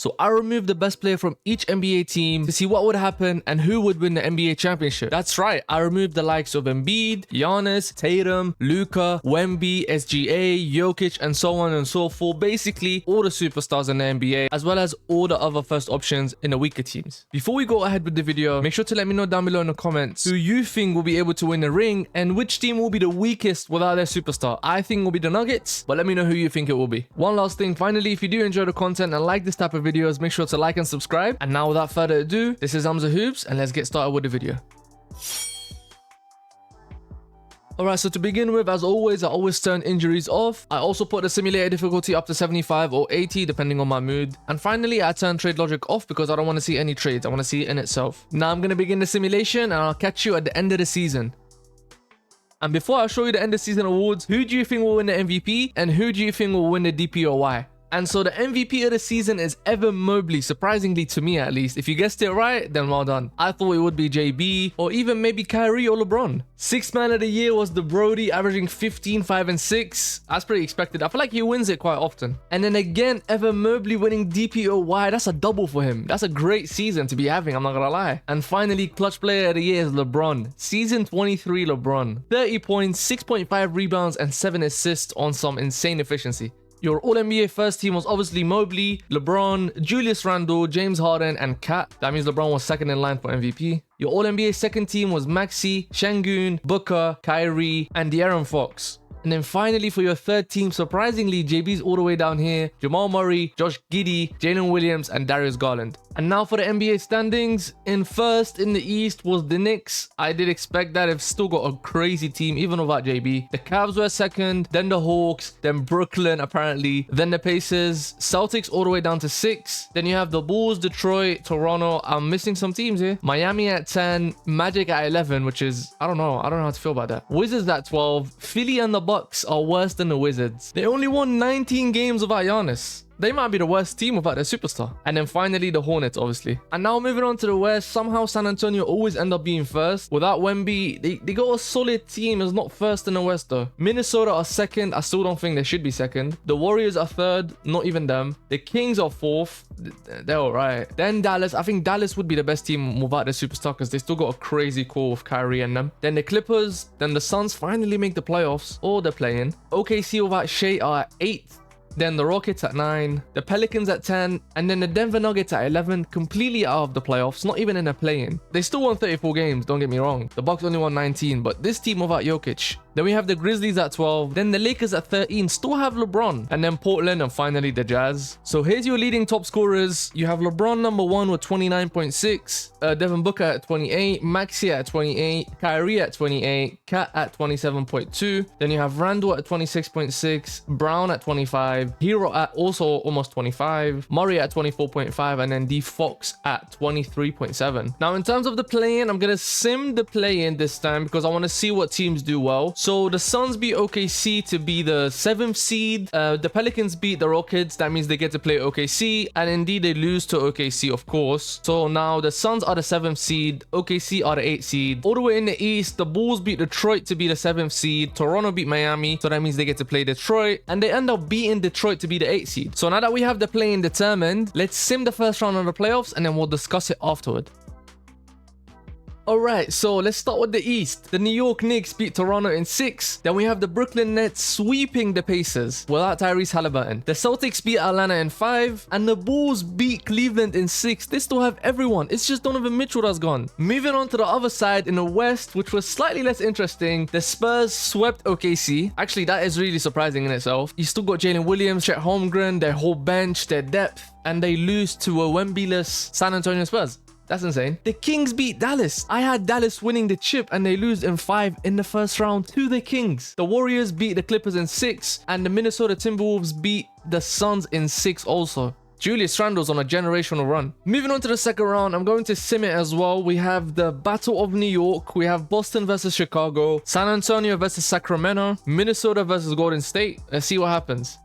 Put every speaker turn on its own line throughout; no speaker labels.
So I removed the best player from each NBA team to see what would happen and who would win the NBA championship. That's right, I removed the likes of Embiid, Giannis, Tatum, Luka, Wemby, SGA, Jokic, and so on and so forth. Basically, all the superstars in the NBA, as well as all the other first options in the weaker teams. Before we go ahead with the video, make sure to let me know down below in the comments who you think will be able to win the ring and which team will be the weakest without their superstar. I think it will be the Nuggets, but let me know who you think it will be. One last thing, finally, if you do enjoy the content and like this type of videos, make sure to like and subscribe. And now without further ado, this is Hamza Hoops and let's get started with the video. Alright, so to begin with, as always, I always turn injuries off. I also put the simulated difficulty up to 75 or 80 depending on my mood. And finally, I turn trade logic off because I don't want to see any trades. I want to see it in itself. Now I'm going to begin the simulation and I'll catch you at the end of the season. And before I show you the end of season awards, who do you think will win the MVP and who do you think will win the DPOY? And so the MVP of the season is Evan Mobley, surprisingly to me at least. If you guessed it right, then well done. I thought it would be JB or even maybe Kyrie or LeBron. Sixth man of the year was the Brody, averaging 15, 5, and 6. That's pretty expected. I feel like he wins it quite often. And then again, Evan Mobley winning DPOY. That's a double for him. That's a great season to be having, I'm not gonna lie. And finally, clutch player of the year is LeBron. Season 23 LeBron. 30 points, 6.5 rebounds, and 7 assists on some insane efficiency. Your All-NBA first team was obviously Mobley, LeBron, Julius Randle, James Harden, and Kat. That means LeBron was second in line for MVP. Your All-NBA second team was Maxey, Şengün, Booker, Kyrie, and De'Aaron Fox. And then finally for your third team, surprisingly, JB's all the way down here, Jamal Murray, Josh Giddey, Jalen Williams, and Darius Garland. And now for the NBA standings, in first in the East was the Knicks. I did expect that. They've still got a crazy team, even without JB. The Cavs were second, then the Hawks, then Brooklyn apparently, then the Pacers, Celtics all the way down to 6. Then you have the Bulls, Detroit, Toronto. I'm missing some teams here. Miami at 10, Magic at 11, which is, I don't know how to feel about that. Wizards at 12, Philly and the Bucks are worse than the Wizards. They only won 19 games without Giannis. They might be the worst team without their superstar. And then finally the Hornets, obviously. And now moving on to the West, somehow San Antonio always end up being first. Without Wemby, they got a solid team. It's not first in the West though. Minnesota are second. I still don't think they should be second. The Warriors are third. Not even them. The Kings are fourth. They're alright. Then Dallas. I think Dallas would be the best team without their superstar because they still got a crazy core with Kyrie and them. Then the Clippers. Then the Suns finally make the playoffs. Or they're playing. OKC without Shea are 8th. Then the Rockets at 9, the Pelicans at 10, and then the Denver Nuggets at 11, completely out of the playoffs, not even in a play-in. They still won 34 games, don't get me wrong. The Bucks only won 19, but this team without Jokic. Then we have the Grizzlies at 12, then the Lakers at 13, still have LeBron, and then Portland, and finally the Jazz. So here's your leading top scorers. You have LeBron number 1 with 29.6, Devin Booker at 28, Maxey at 28, Kyrie at 28, Kat at 27.2, then you have Randle at 26.6, Brown at 25, Hero at also almost 25, Murray at 24.5, and then D Fox at 23.7. Now in terms of the play-in, I'm gonna sim the play-in this time because I want to see what teams do well. So the Suns beat OKC to be the 7th seed. The Pelicans beat the Rockets. That means they get to play OKC, and indeed they lose to OKC, of course. So now the Suns are the 7th seed, OKC are the 8th seed. All the way in the East, the Bulls beat Detroit to be the 7th seed, Toronto beat Miami, so that means they get to play Detroit, and they end up beating Detroit to be the 8th seed. So now that we have the play-in determined, let's sim the first round of the playoffs and then we'll discuss it afterward. Alright, so let's start with the East. The New York Knicks beat Toronto in 6. Then we have the Brooklyn Nets sweeping the Pacers without Tyrese Halliburton. The Celtics beat Atlanta in 5. And the Bulls beat Cleveland in 6. They still have everyone. It's just Donovan Mitchell that's gone. Moving on to the other side in the West, which was slightly less interesting, the Spurs swept OKC. Actually, that is really surprising in itself. You still got Jalen Williams, Chet Holmgren, their whole bench, their depth, and they lose to a Wemby-less San Antonio Spurs. That's insane. The Kings beat Dallas. I had Dallas winning the chip and they lose in 5 in the first round to the Kings. The Warriors beat the Clippers in 6 and the Minnesota Timberwolves beat the Suns in 6 also. Julius Randle's on a generational run. Moving on to the second round, I'm going to sim it as well. We have the Battle of New York. We have Boston versus Chicago, San Antonio versus Sacramento, Minnesota versus Golden State. Let's see what happens.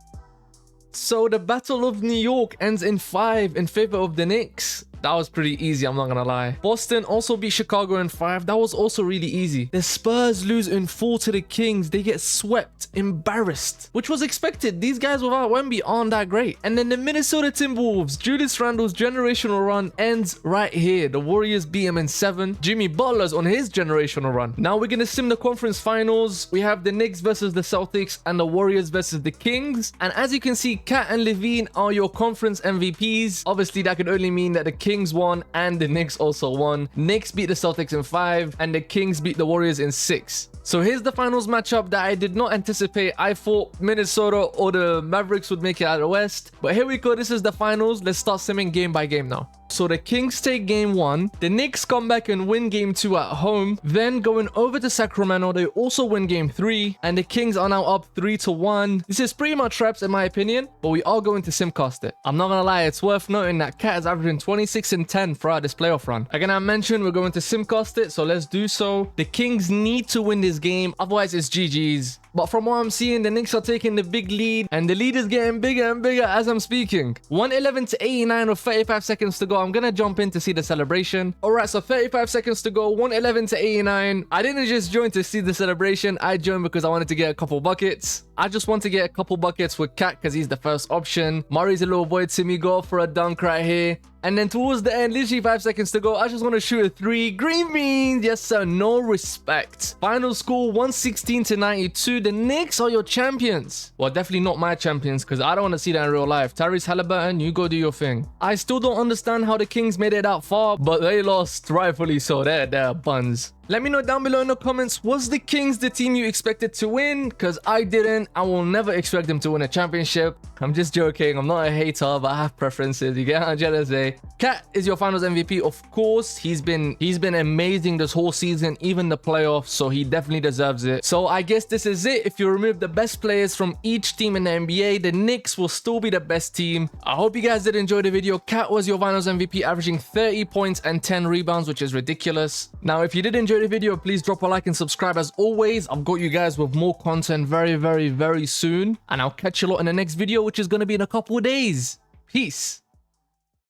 So the Battle of New York ends in 5 in favor of the Knicks. That was pretty easy, I'm not gonna lie. Boston also beat Chicago in 5. That was also really easy. The Spurs lose in 4 to the Kings. They get swept, embarrassed, which was expected. These guys without Wemby aren't that great. And then the Minnesota Timberwolves, Julius Randle's generational run ends right here. The Warriors beat him in 7. Jimmy Butler's on his generational run. Now we're gonna sim the conference finals. We have the Knicks versus the Celtics and the Warriors versus the Kings. And as you can see, Kat and Levine are your conference MVPs. Obviously, that could only mean that the Kings won and the Knicks also won. Knicks beat the Celtics in 5 and the Kings beat the Warriors in 6. So here's the finals matchup that I did not anticipate. I thought Minnesota or the Mavericks would make it out of the West. But here we go. This is the finals. Let's start simming game by game now. So the Kings take game 1. The Knicks come back and win game 2 at home. Then going over to Sacramento, they also win game 3. And the Kings are now up 3-1. This is pretty much reps in my opinion, but we are going to simcast it. I'm not gonna lie, it's worth noting that Kat is averaging 26 and 10 throughout this playoff run. Again, I mentioned we're going to simcast it, so let's do so. The Kings need to win this game, otherwise it's GG's. But from what I'm seeing, the Knicks are taking the big lead, and the lead is getting bigger and bigger as I'm speaking. 111-89 with 35 seconds to go. I'm gonna jump in to see the celebration. Alright, so 35 seconds to go, 111-89. I didn't just join to see the celebration. I joined because I wanted to get a couple buckets. I just want to get a couple buckets with Kat because he's the first option. Murray's a little void to me, go for a dunk right here. And then towards the end, literally 5 seconds to go, I just want to shoot a 3. Green beans, yes sir, no respect. Final score 116-92. The Knicks are your champions. Well, definitely not my champions because I don't want to see that in real life. Tyrese Halliburton, you go do your thing. I still don't understand how the Kings made it out far, but they lost, rightfully so. They're buns. Let me know down below in the comments, was the Kings the team you expected to win? Because I didn't. I will never expect them to win a championship. I'm just joking. I'm not a hater, but I have preferences. You get how jealous, eh? Kat is your finals MVP, of course. He's been amazing this whole season, even the playoffs, so he definitely deserves it. So I guess this is it. If you remove the best players from each team in the NBA, the Knicks will still be the best team. I hope you guys did enjoy the video. Kat was your finals MVP, averaging 30 points and 10 rebounds, which is ridiculous. Now, if you did enjoy the video, please drop a like and subscribe. As always, I've got you guys with more content very soon, and I'll catch you lot in the next video, which is going to be in a couple of days. Peace.